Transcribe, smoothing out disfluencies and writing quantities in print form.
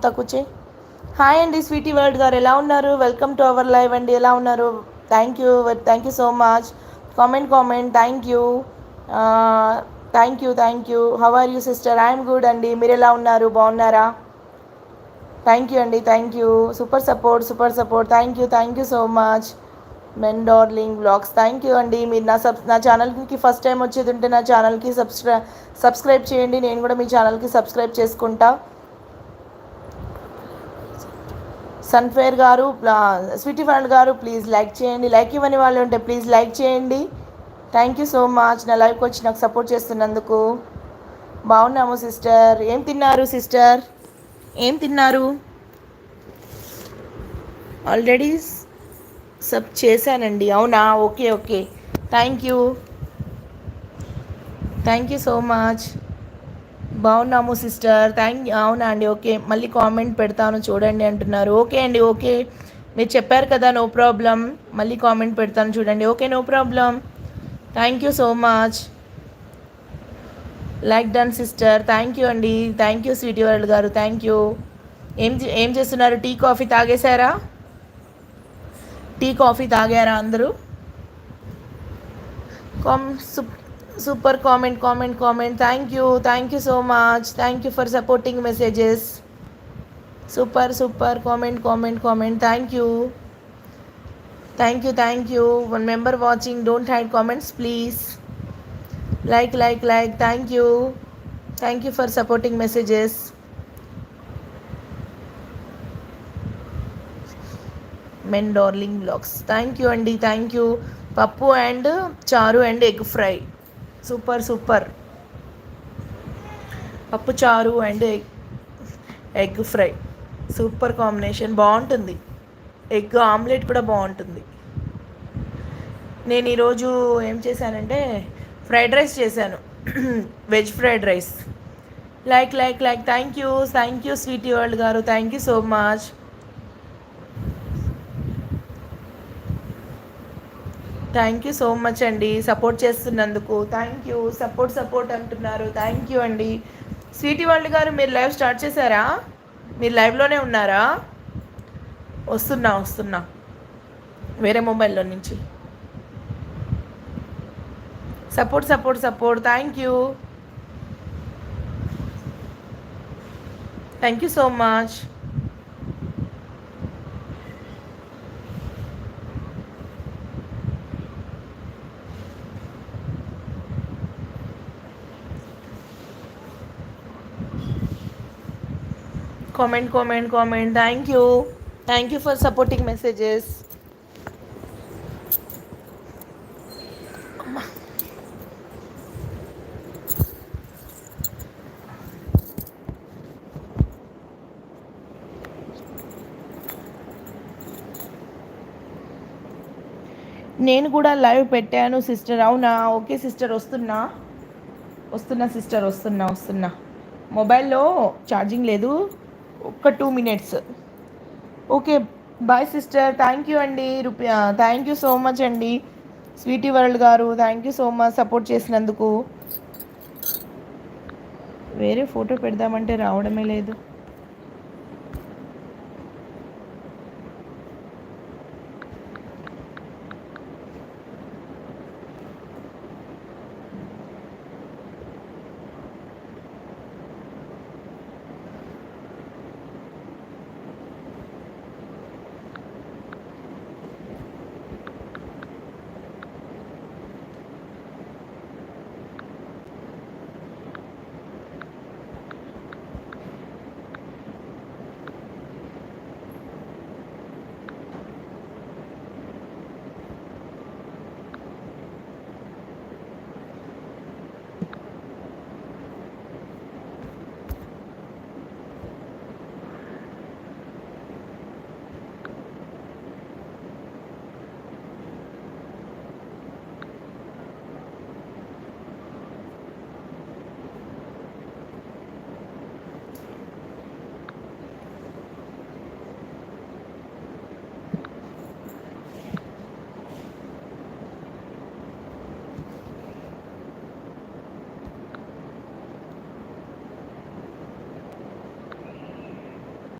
తక్కువ చేయి. హాయ్ అండి స్వీటీ వరల్డ్ గారు, ఎలా ఉన్నారు? వెల్కమ్ టు అవర్ లైవ్ అండి. ఎలా ఉన్నారు? Thank you so much. Comment thank you. How are you sister? I'm good అండి. మీరు ఎలా ఉన్నారు? బాగున్నారా? థ్యాంక్ యూ అండి. Thank you. Super support. Thank you so much. Men darling blogs, thank you అండి. మీరు నా ఛానల్కి ఫస్ట్ టైం వచ్చేది ఉంటే నా ఛానల్కి సబ్స్క్రైబ్ చేయండి. నేను కూడా మీ ఛానల్కి సబ్స్క్రైబ్ చేసుకుంటా. సన్ఫేర్ గారు, స్వీటీ ఫ్రెండ్ గారు, ప్లీజ్ లైక్ చేయండి. లైక్ ఇవ్వని వాళ్ళు ఉంటే ప్లీజ్ లైక్ చేయండి. థ్యాంక్ యూ సో మచ్ నా లైవ్కి వచ్చి నాకు సపోర్ట్ చేస్తున్నందుకు. బాగున్నాము సిస్టర్. ఏం తిన్నారు సిస్టర్? ఏం తిన్నారు? ఆల్రెడీ సబ్ చేశానండి. అవునా? Okay. Thank you so much. బాగున్నాము సిస్టర్. అవునా అండి? ఓకే, మళ్ళీ కామెంట్ పెడతాను చూడండి అంటున్నారు. ఓకే అండి, ఓకే. మీరు చెప్పారు కదా, నో ప్రాబ్లం. మళ్ళీ కామెంట్ పెడతాను చూడండి. Okay, no problem. Thank you so much. Like done sister. Thank you అండి. థ్యాంక్ యూ స్వీటీ వరల్డ్ గారు. Thank you. ఏం చేస్తున్నారు? టీ కాఫీ తాగేశారా? టీ కాఫీ తాగారా అందరూ? కామ్ super comment. Thank you so much. Thank you for supporting messages. Super comment. Thank you. One member watching. Don't hide comments please. Like. Thank you for supporting messages. Men darling blogs, thank you అండి. Thank you. పప్పు and చారు and egg fry. Super. పప్పు చారు and egg fry super combination, బాగుంటుంది. Egg omelette కూడా బాగుంటుంది. నేను ఈరోజు ఏం చేశానంటే ఫ్రైడ్ రైస్ చేశాను. Veg fried rice. Like. Thank you sweety world గారు. Thank you so much. Thank you so much అండి సపోర్ట్ చేస్తున్నందుకు. Thank you. సపోర్ట్ అంటున్నారు. థ్యాంక్ యూ అండి. స్వీటీ వరల్డ్ గారు, మీరు లైవ్ స్టార్ట్ చేశారా? మీరు లైవ్లోనే ఉన్నారా? వస్తున్నా వేరే మొబైల్లో నుంచి. Support. Thank you so much. Comment. Thank you for supporting messages. నేను కూడా లైవ్ పెట్టాను సిస్టర్. అవునా? ఓకే సిస్టర్, వస్తున్నా సిస్టర్. వస్తున్నా. మొబైల్లో ఛార్జింగ్ లేదు. ఒక్క 2 minutes. Okay, bye sister. Thank you అండి. థ్యాంక్ యూ సో మచ్ అండి స్వీటీ వరల్డ్ గారు. థ్యాంక్ యూ సో మచ్ సపోర్ట్ చేసినందుకు. వేరే ఫోటో పెడదామంటే రావడమే లేదు.